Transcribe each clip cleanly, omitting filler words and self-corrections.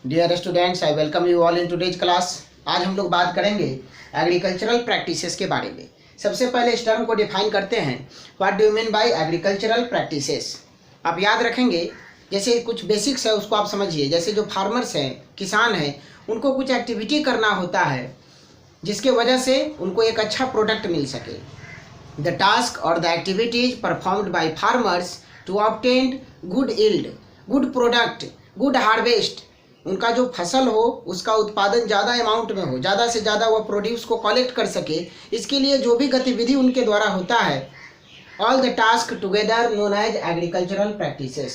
Dear students, I welcome you all in today's class. आज हम लोग बात करेंगे एग्रीकल्चरल प्रैक्टिसेस के बारे में। सबसे पहले इस टर्म को डिफाइन करते हैं। What do you mean by agricultural practices? आप याद रखेंगे, जैसे कुछ बेसिक्स है उसको आप समझिए। जैसे जो फार्मर्स हैं, किसान हैं, उनको कुछ एक्टिविटी करना होता है जिसके वजह से उनको एक अच्छा प्रोडक्ट मिल सके। द टास्क और the activities performed by farmers to obtain good yield, good product, good harvest. उनका जो फसल हो उसका उत्पादन ज़्यादा अमाउंट में हो, ज़्यादा से ज़्यादा वह प्रोड्यूस को कलेक्ट कर सके। इसके लिए जो भी गतिविधि उनके द्वारा होता है, all the task together known as agricultural practices.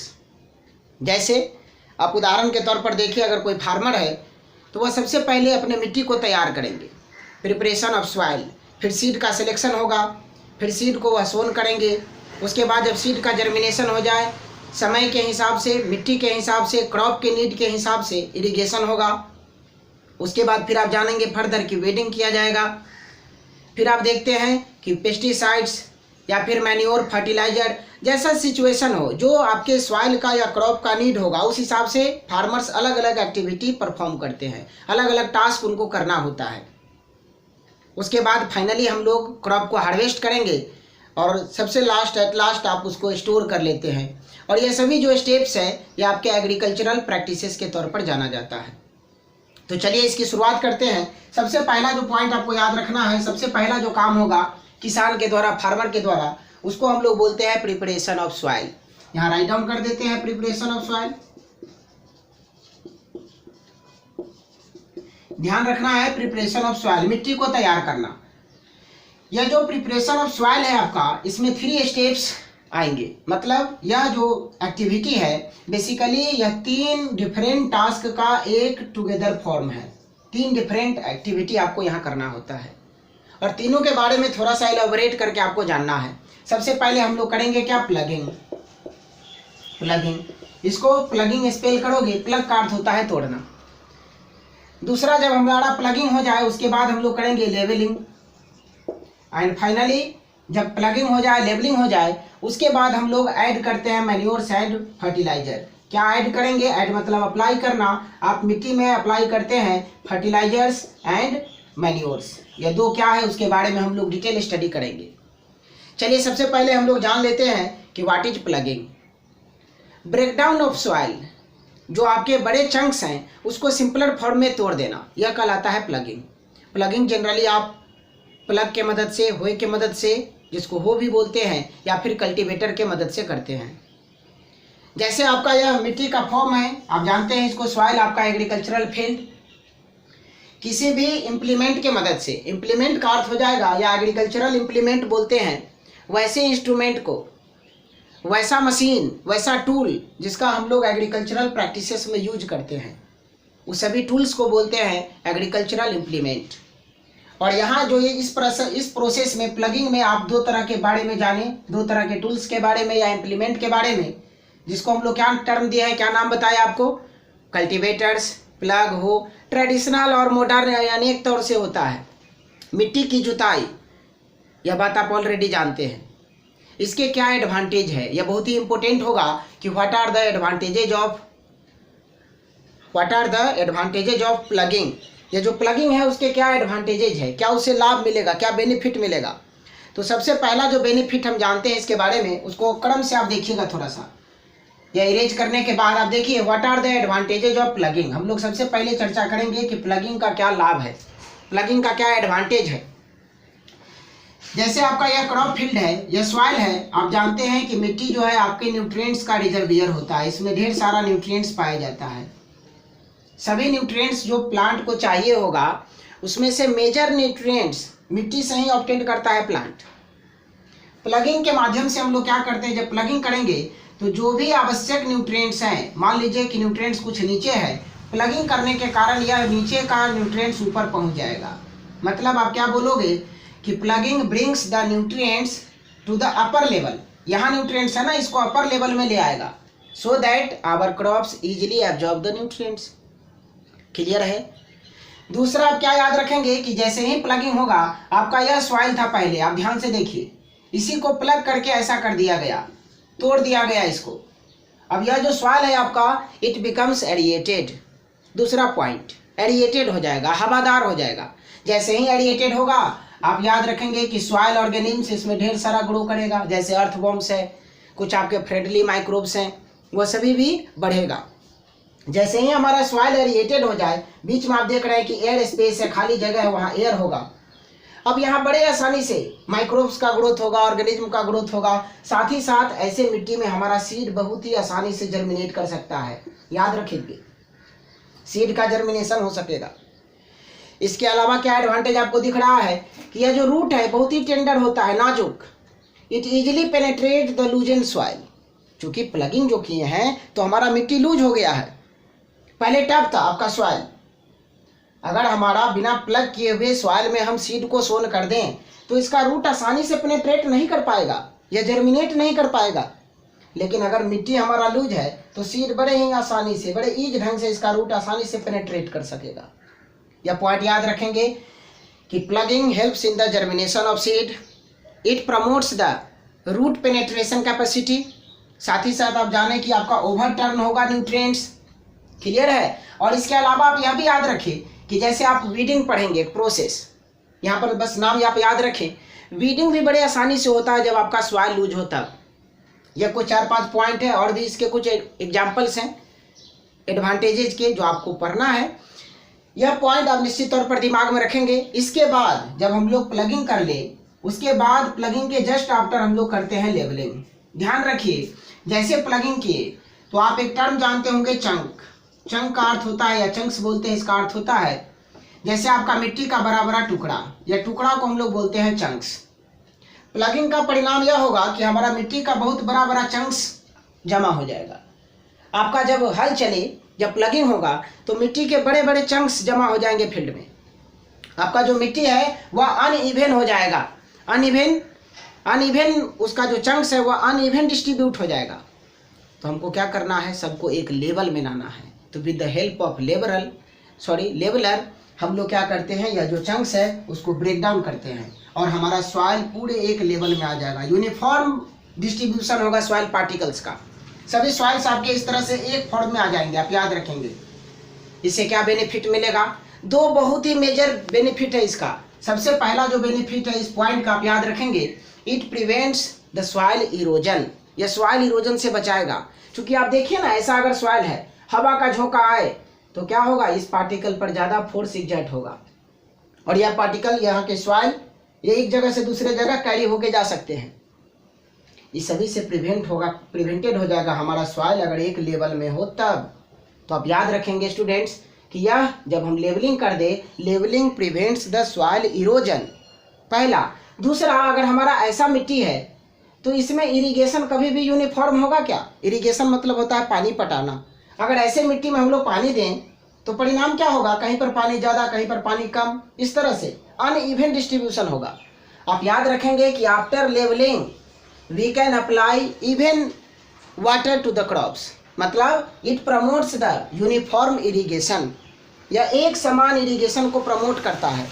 जैसे आप उदाहरण के तौर पर देखिए, अगर कोई फार्मर है तो वह सबसे पहले अपने मिट्टी को तैयार करेंगे, प्रिपरेशन ऑफ सॉइल, फिर सीड का सिलेक्शन होगा, फिर सीड को वह सोन करेंगे। उसके बाद जब सीड का जर्मिनेशन हो जाए, समय के हिसाब से, मिट्टी के हिसाब से, क्रॉप के नीड के हिसाब से इरिगेशन होगा। उसके बाद फिर आप जानेंगे फर्दर की वेडिंग किया जाएगा। फिर आप देखते हैं कि पेस्टिसाइड्स या फिर मैन्योर, फर्टिलाइजर, जैसा सिचुएशन हो, जो आपके सॉइल का या क्रॉप का नीड होगा, उस हिसाब से फार्मर्स अलग अलग एक्टिविटी परफॉर्म करते हैं, अलग अलग टास्क उनको करना होता है। उसके बाद फाइनली हम लोग क्रॉप को हार्वेस्ट करेंगे और सबसे लास्ट, एट लास्ट आप उसको स्टोर कर लेते हैं। और ये सभी जो स्टेप्स हैं ये आपके एग्रीकल्चरल प्रैक्टिसेस के तौर पर जाना जाता है। तो चलिए इसकी शुरुआत करते हैं। सबसे पहला जो पॉइंट आपको याद रखना है, सबसे पहला जो काम होगा किसान के द्वारा, फार्मर के द्वारा, उसको हम लोग बोलते हैं प्रिपरेशन ऑफ सॉइल। यहाँ राइट डाउन कर देते हैं प्रिपरेशन ऑफ सॉइल। ध्यान रखना है प्रिपरेशन ऑफ सॉइल, मिट्टी को तैयार करना। यह जो प्रिपरेशन ऑफ सॉइल है आपका, इसमें 3 स्टेप्स आएंगे। मतलब यह जो एक्टिविटी है बेसिकली यह 3 डिफरेंट टास्क का एक टुगेदर फॉर्म है। 3 डिफरेंट एक्टिविटी आपको यहाँ करना होता है और तीनों के बारे में थोड़ा सा एलाबोरेट करके आपको जानना है। सबसे पहले हम लोग करेंगे क्या? प्लगिंग। प्लगिंग, इसको प्लगिंग स्पेल करोगे, प्लग का अर्थ होता है तोड़ना। दूसरा, जब हमारा प्लगिंग हो जाए उसके बाद हम लोग करेंगे लेवलिंग। एंड फाइनली जब प्लगिंग हो जाए, लेबलिंग हो जाए, उसके बाद हम लोग ऐड करते हैं मैन्योर्स एंड फर्टिलाइजर। क्या ऐड करेंगे? ऐड मतलब अप्लाई करना। आप मिट्टी में अप्लाई करते हैं फर्टिलाइजर्स एंड मैन्योर्स। ये 2 क्या है उसके बारे में हम लोग डिटेल स्टडी करेंगे। चलिए सबसे पहले हम लोग जान लेते हैं कि what is plugging. Breakdown of soil, जो आपके बड़े चंक्स हैं उसको सिंपलर फॉर्म में तोड़ देना, यह कहलाता है प्लगिंग। प्लगिंग जनरली आप प्लग के मदद से, होए के मदद से, जिसको हो भी बोलते हैं, या फिर कल्टीवेटर के मदद से करते हैं। जैसे आपका यह मिट्टी का फॉर्म है, आप जानते हैं इसको सॉइल आपका एग्रीकल्चरल फील्ड। किसी भी इम्प्लीमेंट के मदद से, इम्प्लीमेंट का अर्थ हो जाएगा, या एग्रीकल्चरल इम्प्लीमेंट बोलते हैं वैसे इंस्ट्रूमेंट को, वैसा मशीन, वैसा टूल जिसका हम लोग एग्रीकल्चरल प्रैक्टिसेस में यूज करते हैं, उस सभी टूल्स को बोलते हैं एग्रीकल्चरल इम्प्लीमेंट। और यहाँ जो ये इस प्रोसेस में, प्लगिंग में, आप 2 तरह के बारे में जाने, 2 तरह के टूल्स के बारे में या इम्प्लीमेंट के बारे में, जिसको हम लोग क्या टर्म दिया है, क्या नाम बताया आपको? कल्टीवेटर्स, प्लग हो। ट्रेडिशनल और मॉडर्न यानी एक तौर से होता है मिट्टी की जुताई, यह बात आप ऑलरेडी जानते हैं। इसके क्या एडवांटेज है, यह बहुत ही इंपॉर्टेंट होगा कि what are the advantages of ploughing. ये जो प्लगिंग है उसके क्या एडवांटेजेज है, क्या उससे लाभ मिलेगा, क्या बेनिफिट मिलेगा। तो सबसे पहला जो बेनिफिट हम जानते हैं इसके बारे में, उसको क्रम से आप देखिएगा थोड़ा सा। या इरेज करने के बाद आप देखिए what are the advantages of ploughing. हम लोग सबसे पहले चर्चा करेंगे कि प्लगिंग का क्या लाभ है, प्लगिंग का क्या एडवांटेज है। जैसे आपका यह क्रॉप फील्ड है, यह सॉइल है, आप जानते हैं कि मिट्टी जो है आपके न्यूट्रिएंट्स का रिजर्वियर होता है। इसमें ढेर सारा न्यूट्रिएंट्स पाया जाता है। सभी न्यूट्रिएंट्स जो प्लांट को चाहिए होगा, उसमें से मेजर न्यूट्रिएंट्स मिट्टी से ही ऑब्टेन करता है प्लांट। प्लगिंग के माध्यम से हम लोग क्या करते हैं, जब प्लगिंग करेंगे तो जो भी आवश्यक न्यूट्रिएंट्स हैं, मान लीजिए कि न्यूट्रिएंट्स कुछ नीचे है, प्लगिंग करने के कारण यह नीचे का न्यूट्रिएंट्स ऊपर पहुंच जाएगा। मतलब आप क्या बोलोगे कि ploughing brings the nutrients to the upper level. यहाँ न्यूट्रिएंट्स है ना, इसको अपर लेवल में ले आएगा, so that our crops easily absorb the nutrients. Clear है? दूसरा आप क्या याद रखेंगे कि जैसे ही प्लगिंग होगा, आपका यह सॉइल था पहले, आप ध्यान से देखिए, इसी को प्लग करके ऐसा कर दिया गया, तोड़ दिया गया इसको। अब यह जो सॉइल है आपका, इट बिकम्स एरिएटेड। दूसरा पॉइंट, एरिएटेड हो जाएगा, हवादार हो जाएगा। जैसे ही एरिएटेड होगा आप याद रखेंगे कि सॉइल ऑर्गेनिम्स इसमें ढेर सारा ग्रो करेगा, जैसे अर्थवॉर्म्स है, कुछ आपके फ्रेंडली माइक्रोब्स हैं, वो सभी भी बढ़ेगा। जैसे ही हमारा सॉइल एरिएटेड हो जाए, बीच में आप देख रहे हैं कि एयर स्पेस है, खाली जगह है, वहाँ एयर होगा। अब यहाँ बड़े आसानी से माइक्रोब्स का ग्रोथ होगा, ऑर्गेनिज्म का ग्रोथ होगा। साथ ही साथ ऐसे मिट्टी में हमारा सीड बहुत ही आसानी से जर्मिनेट कर सकता है, याद रखिए, सीड का जर्मिनेशन हो सकेगा। इसके अलावा क्या एडवांटेज आपको दिख रहा है कि यह जो रूट है बहुत ही टेंडर होता है, नाजुक। It easily penetrate the लूजन soil. चूंकि प्लगिंग जो किए हैं तो हमारा मिट्टी लूज हो गया है, पहले टफ था आपका सॉइल। अगर हमारा बिना प्लग किए हुए सॉइल में हम सीड को सोन कर दें तो इसका रूट आसानी से पेनेट्रेट नहीं कर पाएगा, यह जर्मिनेट नहीं कर पाएगा। लेकिन अगर मिट्टी हमारा लूज है तो सीड बड़े ही आसानी से, बड़े ईज ढंग से इसका रूट आसानी से पेनेट्रेट कर सकेगा। यह पॉइंट याद रखेंगे कि ploughing helps in the germination of seed, it promotes the root penetration capacity. साथ ही साथ आप जानें कि आपका ओवर टर्न होगा न्यूट्रिएंट्स, क्लियर है। और इसके अलावा आप यह भी याद रखें कि जैसे आप वीडिंग पढ़ेंगे प्रोसेस, यहाँ पर बस नाम आप याद रखें, वीडिंग भी बड़े आसानी से होता है जब आपका सॉइल लूज होता है। यह कुछ 4-5 पॉइंट है और भी इसके कुछ एग्जाम्पल्स हैं एडवांटेजेज के जो आपको पढ़ना है। यह पॉइंट आप निश्चित तौर पर दिमाग में रखेंगे। इसके बाद जब हम लोग प्लगिंग कर ले, उसके बाद प्लगिंग के जस्ट आफ्टर हम लोग करते हैं लेवलिंग। ध्यान रखिए, जैसे प्लगिंग किए तो आप एक टर्म जानते होंगे चंक। चंक का अर्थ होता है, या चंक्स बोलते हैं, इसका अर्थ होता है जैसे आपका मिट्टी का बड़ा बड़ा टुकड़ा, या टुकड़ा को हम लोग बोलते हैं चंक्स। प्लगिंग का परिणाम यह होगा कि हमारा मिट्टी का बहुत बड़ा बड़ा चंक्स जमा हो जाएगा। आपका जब हल चले, जब प्लगिंग होगा तो मिट्टी के बड़े बड़े चंक्स जमा हो जाएंगे फील्ड में। आपका जो मिट्टी है वह अनइवन हो जाएगा, अनइवन उसका जो चंक्स है वह अनइवन डिस्ट्रीब्यूट हो जाएगा। तो हमको क्या करना है, सबको एक लेवल में लाना है। तो with the help of leveller हम लोग क्या करते हैं, यह जो चंक्स है उसको ब्रेक डाउन करते हैं और हमारा सॉइल पूरे एक लेवल में आ जाएगा। यूनिफॉर्म डिस्ट्रीब्यूशन होगा सॉइल पार्टिकल्स का, सभी सॉइल्स आपके इस तरह से एक फॉर्म में आ जाएंगे, आप याद रखेंगे। इससे क्या बेनिफिट मिलेगा, दो बहुत ही मेजर बेनिफिट है इसका। सबसे पहला जो बेनिफिट है इस पॉइंट का आप याद रखेंगे, it prevents the soil erosion. यह सॉइल इरोजन से बचाएगा। क्योंकि आप देखिए ना, ऐसा अगर सॉइल है, हवा का झोंका आए तो क्या होगा, इस पार्टिकल पर ज़्यादा फोर्स एग्जर्ट होगा और यह पार्टिकल यहाँ के सॉइल ये एक जगह से दूसरे जगह कैरी होके जा सकते हैं। इस सभी से प्रिवेंटेड हो जाएगा हमारा सॉइल अगर एक लेवल में हो तब। तो आप याद रखेंगे स्टूडेंट्स कि यह जब हम लेवलिंग कर दे, levelling prevents the soil erosion, पहला। दूसरा, अगर हमारा ऐसा मिट्टी है तो इसमें इरिगेशन कभी भी यूनिफॉर्म होगा क्या। इरिगेशन मतलब होता है पानी पटाना। अगर ऐसे मिट्टी में हम लोग पानी दें तो परिणाम क्या होगा, कहीं पर पानी ज़्यादा, कहीं पर पानी कम, इस तरह से अनइवन डिस्ट्रीब्यूशन होगा। आप याद रखेंगे कि after levelling we can apply even water to the crops, मतलब it promotes the uniform irrigation, यह एक समान इरिगेशन को प्रमोट करता है।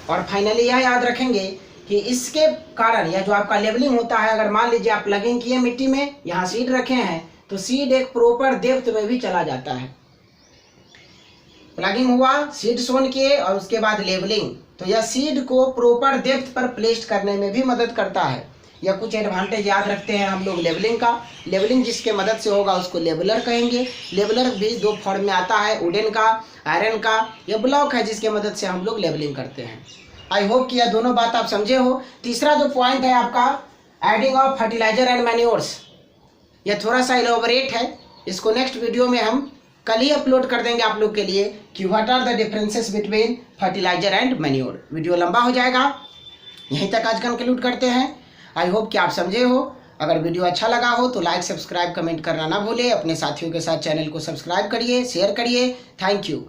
और फाइनली यह याद रखेंगे कि इसके कारण यह जो आपका लेवलिंग होता है, अगर मान लीजिए आप प्लगिंग किए मिट्टी में, यहाँ सीड रखे हैं तो सीड एक प्रॉपर डेप्थ में भी चला जाता है। प्लगिंग हुआ, सीड सोन किए और उसके बाद लेवलिंग, तो यह सीड को प्रॉपर डेप्थ पर प्लेस करने में भी मदद करता है। यह कुछ एडवांटेज याद रखते हैं हम लोग लेवलिंग का। लेवलिंग जिसके मदद से होगा उसको लेवलर कहेंगे। लेवलर भी दो फॉर्म में आता है, वुडन का, आयरन का। यह ब्लॉक है जिसके मदद से हम लोग लेवलिंग करते हैं। आई होप कि यह दोनों बात आप समझे हो। तीसरा जो पॉइंट है आपका, adding of fertiliser and manures, यह थोड़ा सा इलेबोरेट है। इसको नेक्स्ट वीडियो में हम कल ही अपलोड कर देंगे आप लोग के लिए कि what are the differences between fertiliser and manure. Video लंबा हो जाएगा, यहीं तक आज कंक्लूड करते हैं। आई होप कि आप समझे हो। अगर वीडियो अच्छा लगा हो तो लाइक, सब्सक्राइब, कमेंट करना ना भूलें। अपने साथियों के साथ चैनल को सब्सक्राइब करिए, शेयर करिए। Thank you.